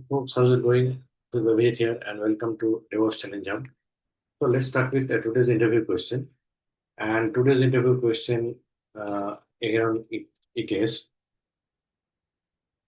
Folks, how's it going? To the way here, and welcome to DevOps Challenge Hub. So let's start with today's interview question. And today's interview question again on EKS.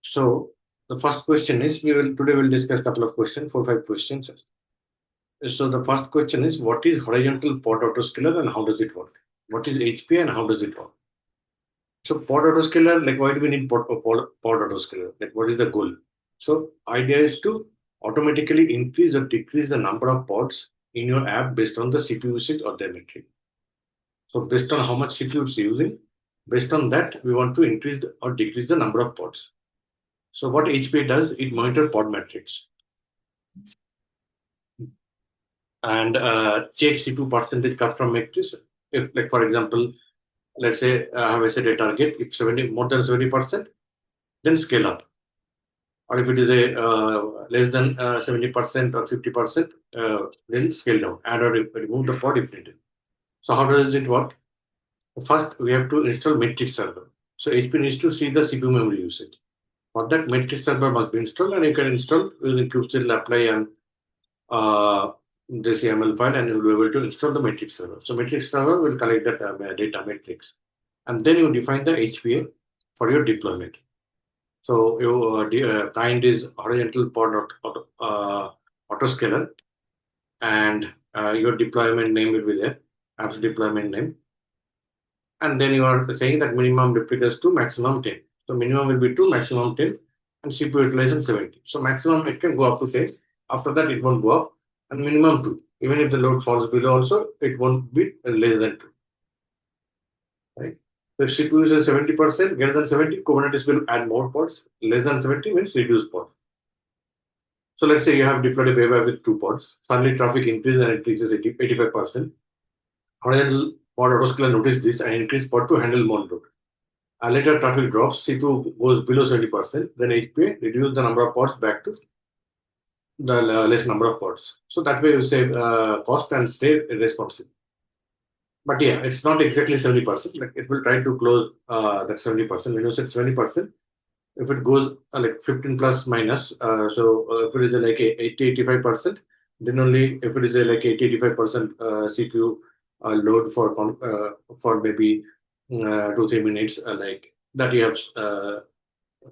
So the first question is we'll discuss a couple of questions, 4 5 questions. So the first question is, what is horizontal pod autoscaler and how does it work? What is HPA and how does it work? So pod autoscaler, like why do we need pod autoscaler? Like what is the goal? So idea is to automatically increase or decrease the number of pods in your app based on the CPU usage or the metric. So based on how much CPU it's using, based on that, we want to increase or decrease the number of pods. So what HPA does, it monitor pod metrics and check CPU percentage cut from metrics. If, like for example, let's say I have a set a target, if 70 more than 70%, then scale up. Or if it is a less than 70% or 50%, then scale down, add or remove the pod if needed. So how does it work? First, we have to install metric server. So HP needs to see the CPU memory usage. For that, metric server must be installed, and you can install using kubectl apply and this YAML file, and you'll be able to install the metric server. So metric server will collect that data metrics, and then you define the HPA for your deployment. So your kind is horizontal pod autoscaler, and your deployment name will be there, apps deployment name. And then you are saying that minimum replicas to maximum 10. So minimum will be 2, maximum 10, and CPU utilization 70. So maximum it can go up to 10. After that, it won't go up, and minimum 2. Even if the load falls below, also it won't be less than 2. Right? So if CPU is 70%, greater than 70, Kubernetes will add more pods. Less than 70 means reduce pods. So let's say you have deployed a web app with 2 pods. Suddenly traffic increases and it reaches 85%. Horizontal pod autoscaler notice this and increase pod to handle more load. Later traffic drops, CPU goes below 70%, then HPA reduce the number of pods back to the less number of pods. So that way you save cost and stay responsive. But yeah, it's not exactly 70%. Like it will try to close that 70%. When you said 70%, if it goes like 15 plus minus, if it is like 80-85%, then only if it is like 80-85% CPU load for maybe 2-3 minutes, like that you have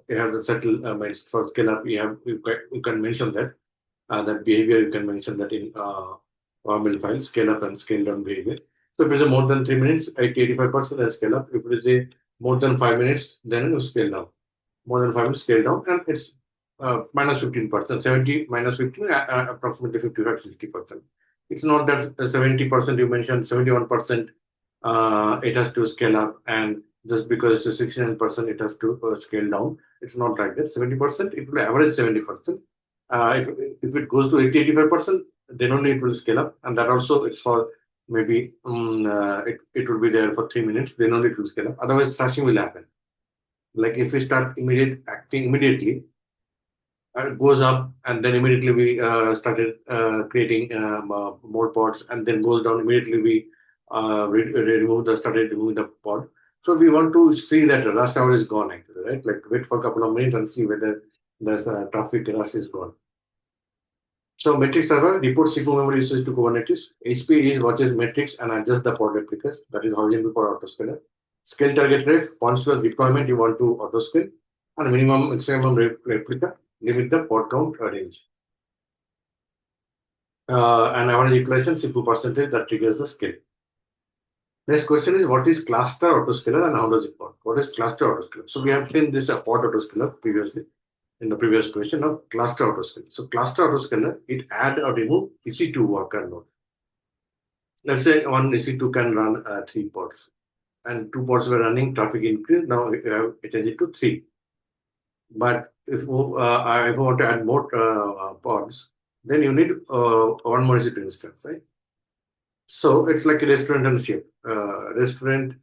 the settle for scale up. You can mention that behavior. You can mention that in YAML file, scale up and scale down behavior. So if it is more than 3 minutes, 85%, then scale up. If it is more than 5 minutes, then you scale down. More than 5 minutes, scale down, and it's minus 15%. 70 minus 15, approximately 55-60%. It's not that 70% you mentioned, 71% it has to scale up, and just because it's 69% it has to scale down. It's not like that. 70%, it will average 70%. If it goes to 80-85%, then only it will scale up, and that also it's for maybe it will be there for 3 minutes, then only it will scale up. Otherwise, slashing will happen. Like if we start acting immediately, it goes up, and then immediately we started creating more pods, and then goes down. Immediately we started removing the pod. So we want to see that rush hour is gone actually, right? Like wait for a couple of minutes and see whether there's traffic rush is gone. So metric server reports CPU memory usage to Kubernetes. HP is watches metrics and adjusts the pod replicas. That is horizontal pod autoscaler. Scale target rate, once your deployment you want to autoscale, and minimum maximum replica, limit the pod count range. And average utilization, CPU percentage that triggers the scale. Next question is, what is cluster autoscaler and how does it work? What is cluster autoscaler? So we have seen this pod autoscaler previously in the previous question of cluster autoscaler. So cluster autoscaler, it add or remove EC2 worker node. Let's say one EC2 can run 3 pods, and 2 pods were running, traffic increase. Now you have changed it to 3. But if you want to add more pods, then you need one more EC2 instance, right? So it's like a restaurant and chef. Restaurant,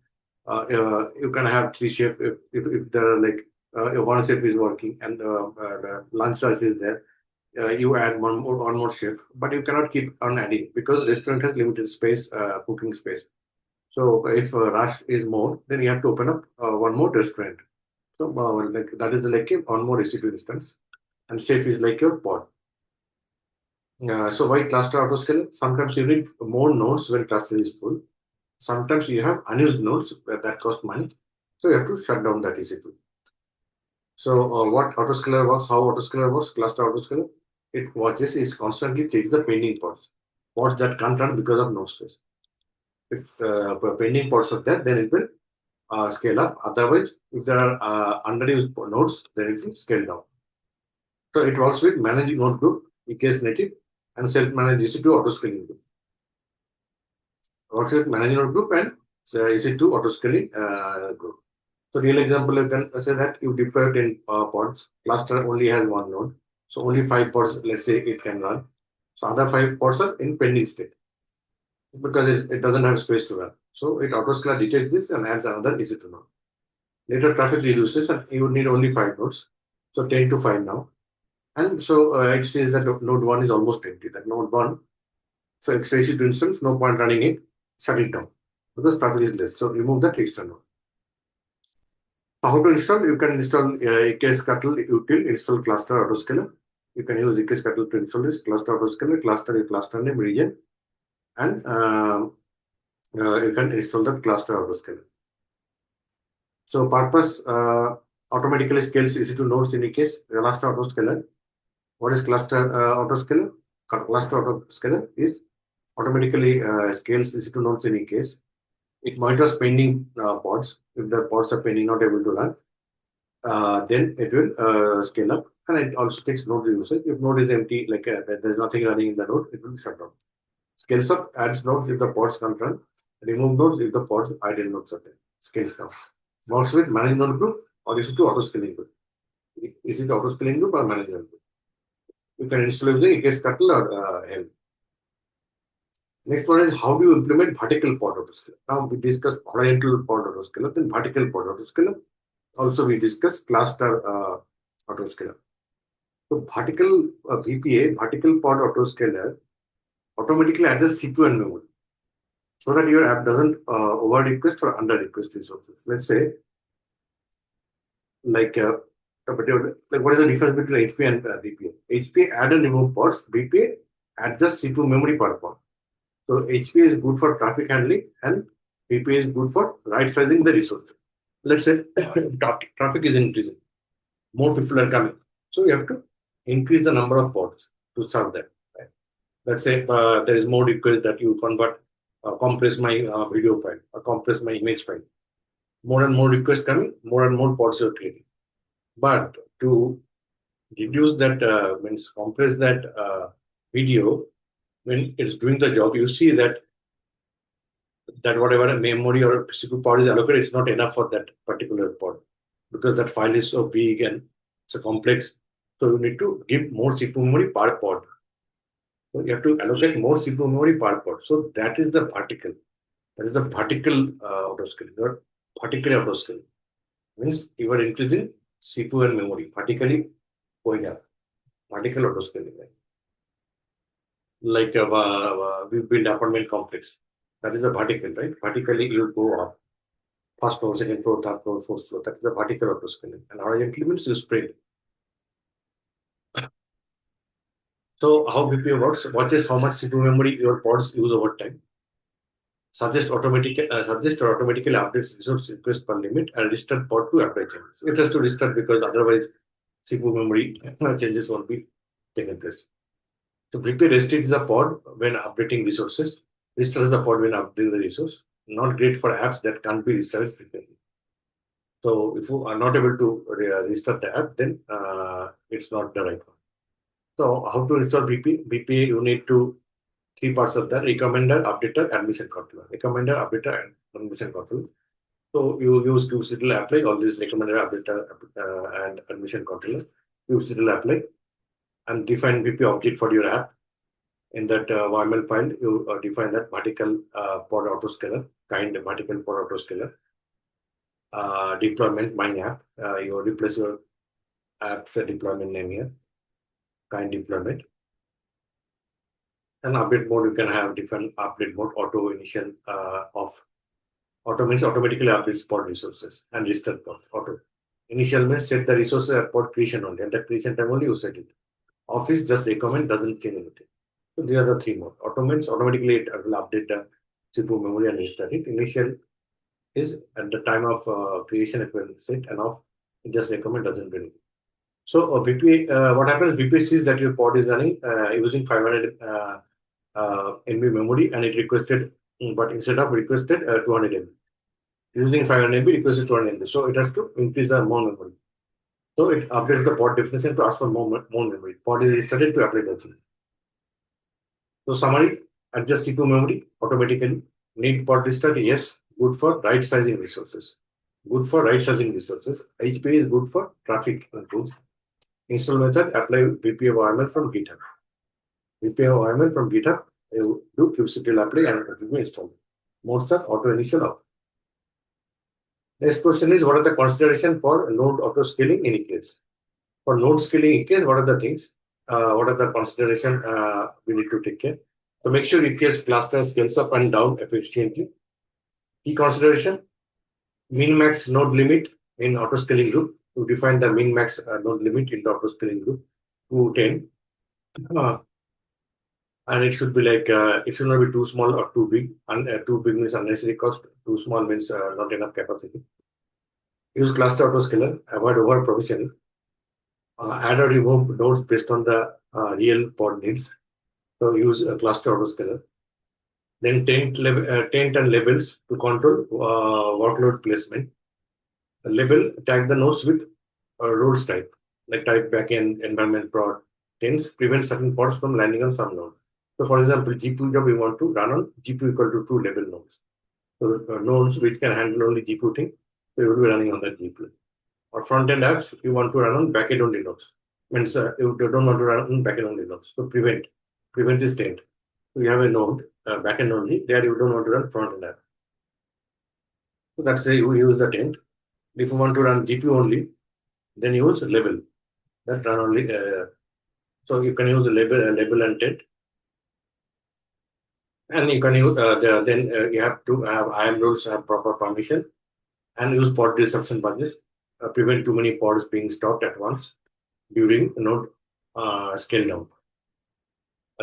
you can have 3 chefs if there are like one chef is working and the lunch rush is there. You add one more chef, but you cannot keep on adding because restaurant has limited space, cooking space. So if rush is more, then you have to open up one more restaurant. So like that is like one more EC2 instance. and safe is like your pod. So why cluster autoscaler? Sometimes you need more nodes when cluster is full. Sometimes you have unused nodes that cost money. So you have to shut down that EC2. So what autoscaler works, how autoscaler works, cluster autoscaler, it watches is constantly change the pending pods that can't run because of no space. If pending pods are there, then it will scale up. Otherwise, if there are underused nodes, then it will scale down. So it works with managing node group, EKS native, and self-managed EC2 autoscaling group. Works with managing node group and EC2 autoscaling group. So real example, you can say that you deploy 10 pods, cluster only has one node. So only 5 pods, let's say it can run. So other 5 pods are in pending state because it doesn't have space to run. So it autoscaler detects this and adds another EC2 node. Later traffic reduces and you need only 5 nodes. So 10 to 5 now. And so it says that node 1 is almost empty. That node 1, so extra EC2 instance, no point running it, shut it down because traffic is less. So remove that extra node. How to install? You can install EKS Cattle util install cluster autoscaler. You can use EKS Cattle to install this cluster autoscaler, cluster is cluster name region, and you can install the cluster autoscaler. So purpose automatically scales EC2 nodes in EKS cluster autoscaler. What is cluster autoscaler? Cluster autoscaler is automatically scales EC2 nodes in EKS. It monitors pending pods. If the pods are pending, not able to run, then it will scale up, and it also takes node usage. If node is empty, like there's nothing running in the node, it will shut down. Scales up, adds nodes if the pods can't run, remove nodes if the pods idle nodes are there. Scales down. Works with managed node group or is it to auto scaling group? Is it auto scaling group or managed node group? You can install using EKS Cattle or Helm. Next one is how do you implement vertical pod autoscaler? Now we discussed horizontal pod autoscaler, then vertical pod autoscaler. Also we discussed cluster autoscaler. So vertical VPA, vertical pod autoscaler, automatically adjusts CPU and memory so that your app doesn't over request or under request resources. Let's say, like, like what is the difference between HPA and VPA? HPA add and remove pods, VPA adjusts CPU memory per pod. So HPA is good for traffic handling and VPA is good for right sizing the resources. Let's say traffic is increasing, more people are coming. So you have to increase the number of pods to serve them. Right? Let's say there is more request that you convert, compress my video file or compress my image file. More and more requests coming, more and more pods you're creating. But to reduce that, means compress that video, when it's doing the job, you see that whatever memory or CPU pod is allocated, it's not enough for that particular pod because that file is so big and so complex. So you need to give more CPU memory per pod. So you have to allocate more CPU memory per pod. So that is the vertical. That is the vertical autoscaling. Or vertically autoscaling means you are increasing CPU and memory vertically going up. Vertical autoscaling, right? Like we build apartment complex. That is a vertical, right? Vertically you go up. First floor, second floor, third floor, fourth floor. That is the vertical autoscaling. And horizontally means you spread. So how BPA works? Watches how much CPU memory your pods use over time. Suggest or automatically updates resource request per limit and restart pod to apply changes. It has to restart because otherwise CPU memory changes won't be taken place. So BPA restricts the pod when updating resources. Restarts the pod when updating the resource. Not great for apps that can't be restarted frequently. So if you are not able to restart the app, then it's not the right one. So how to install BPA? BPA, you need to three parts of that: recommender, updater, admission controller. Recommender, updater, and admission controller. So you use kubectl apply all these recommender, updater, and admission controller. Kubectl apply and define BPA object for your app. In that YML file, you define that vertical pod autoscaler, kind vertical pod autoscaler. Deployment mine app. You replace your app's deployment name here. Kind deployment. And update mode, you can have different update mode, auto initial off. Auto means automatically updates pod resources and restart pod auto. Initial means set the resources at port creation only. At the creation time only you set it. Office just recommend, doesn't change anything. So these are the three more. Auto means automatically it will update the CPU memory and restart it. Initial is at the time of creation it will set, and off it just recommend, doesn't do anything. So what happens? BP sees that your pod is running using 500 MB memory, and it requested, but instead of requested 200 MB, using 500 MB requested 200 MB. So it has to increase the more memory. So it updates the pod definition to ask for more memory. Pod is restarted to apply the thing. So summary: adjust CPU memory automatically. Need pod restart? Yes. Good for right sizing resources. Good for right sizing resources. HPA is good for traffic controls. Install method: apply BPA YML from GitHub. BPA YML from GitHub. You do kubectl apply and continue install. Modes are auto initial off. Next question is, what are the consideration for node auto scaling in EKS? For node scaling EKS, what are the things? What are the consideration we need to take care? So make sure EKS cluster scales up and down efficiently. Key consideration: min-max node limit in auto scaling group. To define the min-max node limit in the auto scaling group to 10. And it should be like it should not be too small or too big. And too big means unnecessary cost. Too small means not enough capacity. Use cluster autoscaler. Avoid over provisioning. Add or remove nodes based on the real pod needs. So use a cluster autoscaler. Then taint and labels to control workload placement. Label: tag the nodes with roles type, like type backend environment prod. Taints: prevent certain pods from landing on some node. So for example, GPU job we want to run on GPU equal to 2 label nodes. So nodes which can handle only GPU thing, so you will be running on that GPU. Or front-end apps, you want to run on backend only nodes. Means you don't want to run on backend only nodes. So prevent is taint. So you have a node, backend only, there you don't want to run front-end app. So that's why you use the taint. If you want to run GPU only, then use label. That run only. So you can use label and taint. And you can use then you have to have IAM rules, have proper permission, and use pod disruption badges. Prevent too many pods being stopped at once during node scale down.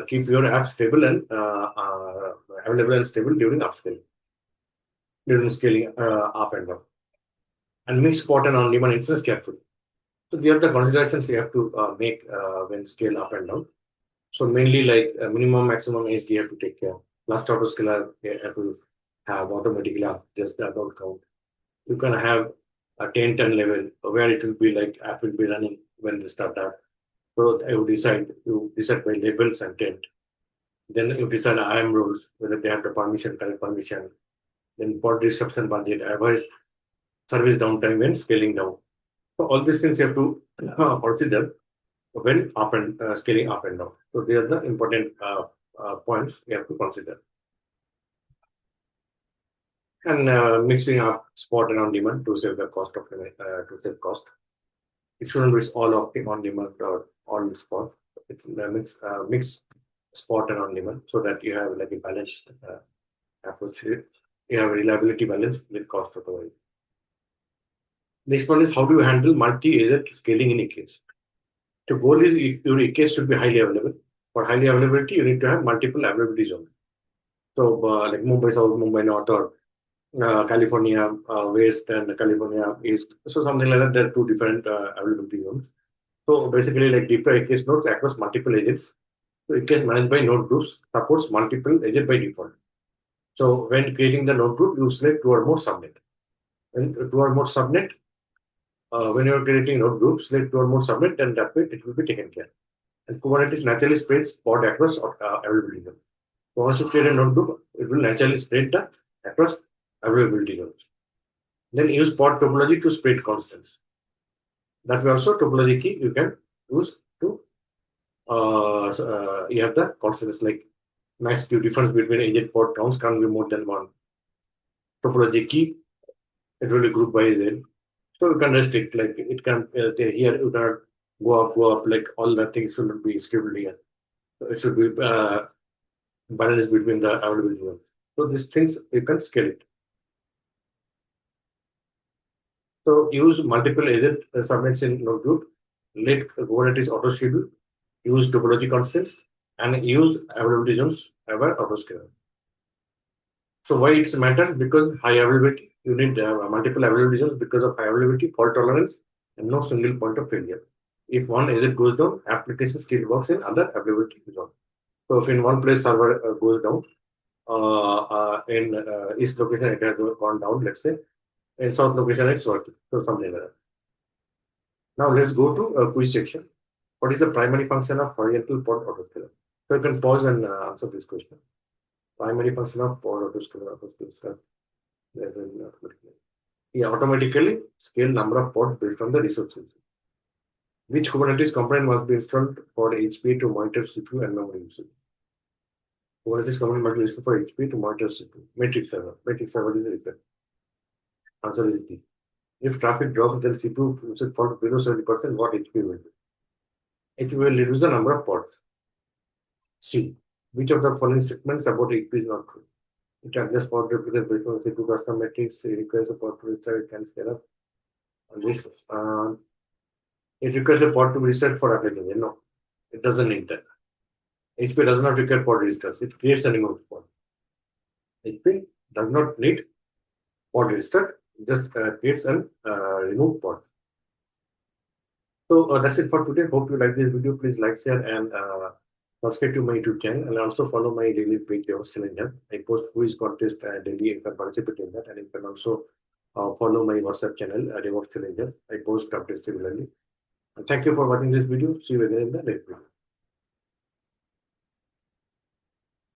Keep your app stable and available and stable during upscaling, during scaling up and down. And mix spot and on-demand instance carefully. So these are the considerations you have to make when scale up and down. So mainly like minimum, maximum age you have to take care. Last autoscaler you have to have automatically just the account count. You can have a 10 level where it will be like app will be running when they start up. So you decide by labels and tent. Then you decide IAM rules, whether they have the permission, correct permission. Then pod disruption budget, avoid service downtime when scaling down. So all these things you have to consider when up and scaling up and down. So they are the important points you have to consider. And mixing up spot and on demand to save the cost of to save cost. It shouldn't be all on demand or all spot. It mix spot and on demand so that you have like a balanced approach here. You have reliability balance with cost recovery. Next one is, how do you handle multi-agent scaling in EKS? The goal is your EKS should be highly available. For highly availability, you need to have multiple availability zones. So like Mumbai South, Mumbai North, or California West and California East. So something like that. There are two different availability zones. So basically, like deploy EKS nodes across multiple agents. So EKS managed by node groups supports multiple agents by default. So when creating the node group, you select two or more subnet. When two or more subnet, when you are creating node groups, select two or more subnet, and that way it will be taken care. And Kubernetes naturally spreads pod across availability zone. So once you create a node group, it will naturally spread the across availability zones. Then use pod topology to spread constants. That way also topology key you can use to you have the constants like max Q difference between agent pod counts can't be more than one. Topology key, it will be grouped by agent. So you can restrict, like it can here you cannot go up, like all the things should be scheduled here. So it should be balanced between the availability ones. So these things you can scale it. So use multiple agent subnets in node group, let Kubernetes auto schedule, use topology constants, and use availability zones over autoscaler. So why it matters? Because high availability, you need multiple availability zones because of high availability, fault tolerance, and no single point of failure. If one agent goes down, application still works in other availability zone. So if in one place server goes down, in east location it has gone down, let's say, in south location it's working. So something like that. Now let's go to quiz section. What is the primary function of horizontal pod autoscaler? So you can pause and answer this question. Primary function of pod autoscaler. He automatically scale number of pods based on the resources. Which Kubernetes component must be installed for HP to monitor CPU and memory usage? Kubernetes component must be installed for HP to monitor CPU. Matrix server. Matrix server is required. Answer is D. If traffic drops, then CPU usage falls below 70%, what HP will do? HP will reduce the number of pods. C. Which of the following statements about HP is not true? It adjusts pod replicas based on CPU custom metrics. It requires a pod to restart, can scale up. This, it requires a pod to reset for application. No, it doesn't need that. HP does not require pod registers. It creates a remote pod. HP does not need pod register. It just creates a remote pod. So that's it for today. Hope you like this video. Please like, share, and subscribe to my YouTube channel, and also follow my daily page DevOps Challenger. I post quiz contest daily. You can participate in that, and you can also follow my WhatsApp channel, DevOps Challenger. I post updates regularly. Thank you for watching this video. See you again in the next video.